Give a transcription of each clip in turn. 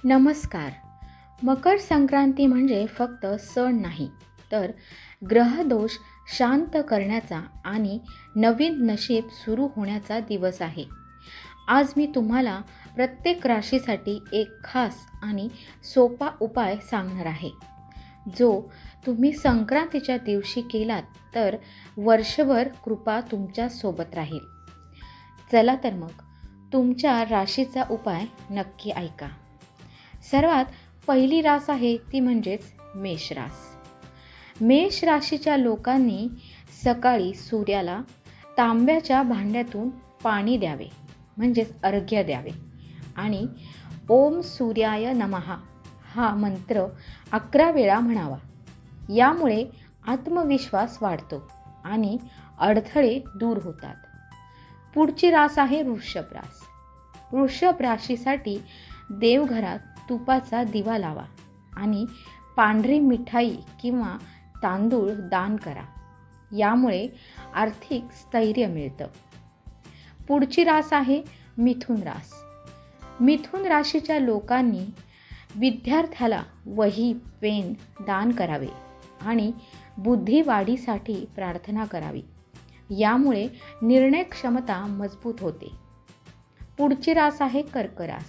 नमस्कार. मकर संक्रांती म्हणजे फक्त सण नाही, तर ग्रहदोष शांत करण्याचा आणि नवीन नशीब सुरू होण्याचा दिवस आहे. आज मी तुम्हाला प्रत्येक राशीसाठी एक खास आणि सोपा उपाय सांगणार आहे, जो तुम्ही संक्रांतीच्या दिवशी केलात तर वर्षभर कृपा तुमच्या सोबत राहील. चला तर मग तुमच्या राशीचा उपाय नक्की ऐका. सर्वात पहिली रास आहे ती म्हणजेच मेष रास. मेष राशीच्या लोकांनी सकाळी सूर्याला तांब्याच्या भांड्यातून पाणी द्यावे, म्हणजेच अर्घ्य द्यावे आणि ओम सूर्याय नमः हा मंत्र 11 वेळा म्हणावा. यामुळे आत्मविश्वास वाढतो आणि अडथळे दूर होतात. पुढची रास आहे वृषभ रास. वृषभ राशीसाठी देवघरात तुपाचा दिवा लावा आणि पांढरी मिठाई किंवा तांदूळ दान करा. यामुळे आर्थिक स्थैर्य मिळतं. पुढची रास आहे मिथुन रास. मिथुन राशीच्या लोकांनी विद्यार्थ्याला वही पेन दान करावे आणि बुद्धिवाढीसाठी प्रार्थना करावी. यामुळे निर्णय क्षमता मजबूत होते. पुढची रास आहे कर्क रास.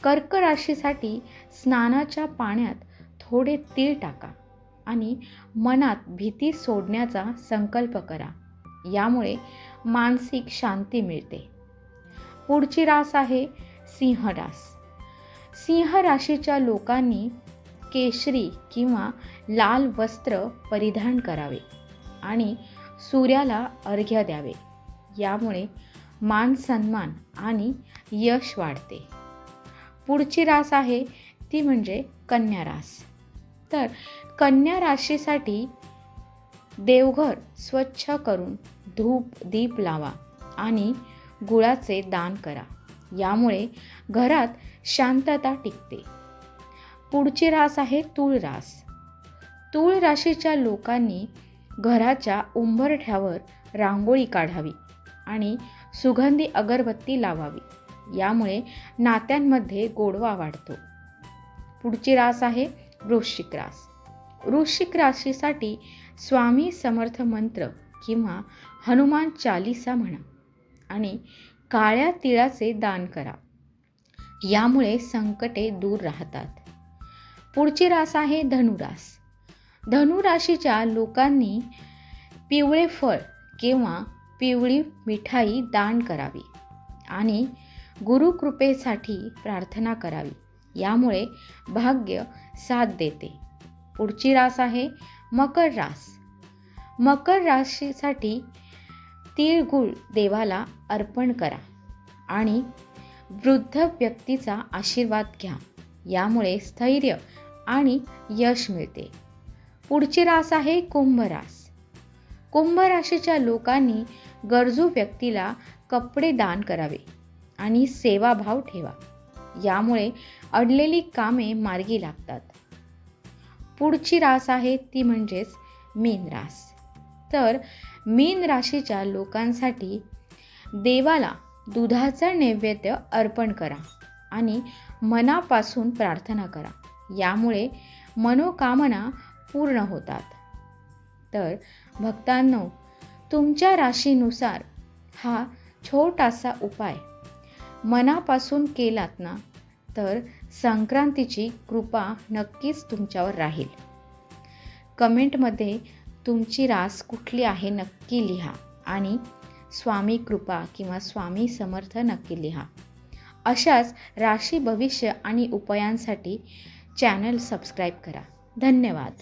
कर्क राशीसाठी स्नानाच्या पाण्यात थोडे तीळ टाका आणि मनात भीती सोडण्याचा संकल्प करा. यामुळे मानसिक शांती मिळते. पुढची रास आहे सिंह रास. सिंह राशीच्या लोकांनी केशरी किंवा लाल वस्त्र परिधान करावे आणि सूर्याला अर्घ्य द्यावे. यामुळे मान सन्मान आणि यश वाढते. पुढची रास आहे ती म्हणजे कन्या रास. तर कन्या राशीसाठी देवघर स्वच्छ करून धूप दीप लावा आणि गुळाचे दान करा. यामुळे घरात शांतता टिकते. पुढची रास आहे तूळ रास. तूळ राशीच्या लोकांनी घराच्या उंबरठ्यावर रांगोळी काढावी आणि सुगंधी अगरबत्ती लावावी. यामुळे नात्यांमध्ये गोडवा वाढतो. पुढची रास आहे वृश्चिक रास. वृश्चिक राशीसाठी स्वामी समर्थ मंत्र किंवा हनुमान चालीसा म्हणा आणि काळ्या तिळाचे दान करा. यामुळे संकटे दूर राहतात. पुढची रास आहे धनुरास. धनुराशीच्या लोकांनी पिवळे फळ किंवा पिवळी मिठाई दान करावी आणि गुरुकृपेसाठी प्रार्थना करावी. यामुळे भाग्य साथ देते. पुढची रास आहे मकर रास. मकर राशीसाठी तिळगुळ देवाला अर्पण करा आणि वृद्ध व्यक्तीचा आशीर्वाद घ्या. यामुळे स्थैर्य आणि यश मिळते. पुढची रास आहे कुंभ रास. कुंभ राशीच्या लोकांनी गरजू व्यक्तीला कपडे दान करावे आणि सेवाभाव ठेवा. यामुळे अडलेली कामे मार्गी लागतात. पुढची रास आहे ती म्हणजेच मीन रास. तर मीन राशीच्या लोकांसाठी देवाला दुधाचा नैवेद्य अर्पण करा आणि मनापासून प्रार्थना करा. यामुळे मनोकामना पूर्ण होतात. तर भक्तांनो, तुमच्या राशीनुसार हा छोटासा उपाय मनापासून केलात ना, तर संक्रांतीची कृपा नक्कीच तुमच्यावर राहील. कमेंटमध्ये तुमची रास कुठली आहे नक्की लिहा आणि स्वामी कृपा किंवा स्वामी समर्थ नक्की लिहा. अशाच राशी भविष्य आणि उपायांसाठी चॅनल सबस्क्राईब करा. धन्यवाद.